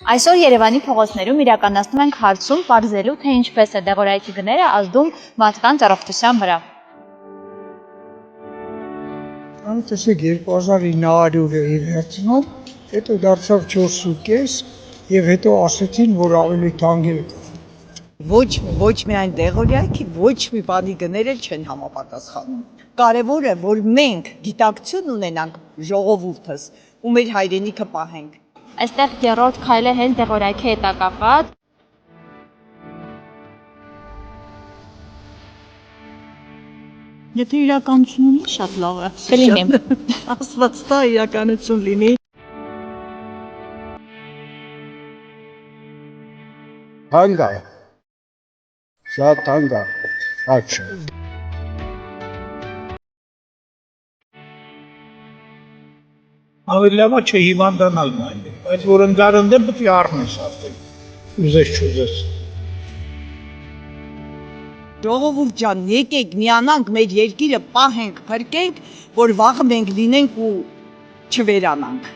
Այսօր Երևանի փողոցներում իրականացնում ենք հարցում պարզելու, թե ինչպես է դեղորայքի գները ազդում մարդկանց առողջության վրա։ Տեսեք 2900 էր վերցնում, հետո դարձավ 4.5 եւ հետո ասացին, որ ավելի թանկ է։ Ոչ միայն դեղորայքի, ոչ մի բանի գները չեն համապատասխանում։ Կարևորը, որ մենք գիտակցություն ունենանք ժողովուրդս ու մեր հայրենիքը պահենք։ Այստեղ երրորդ քայլը հենց դեղորայքի հետ է կապված։ Եթե իրականություն ունի, շատ լավ է։ Կլինի։ Աստված տա իրականություն լինի։ Թանկ է։ Շատ թանկ է։ Աչք։ Ավելի լավ է չհիվանդանալն այն, բայց որ ընկարն դեմ պետք է առնես արդեն, ուզես չուզես։ Ժողովուրդ ջան, եկեք միանանք մեր երկիրը պահենք, փրկենք, որ վաղը մենք լինենք ու չվերանանք։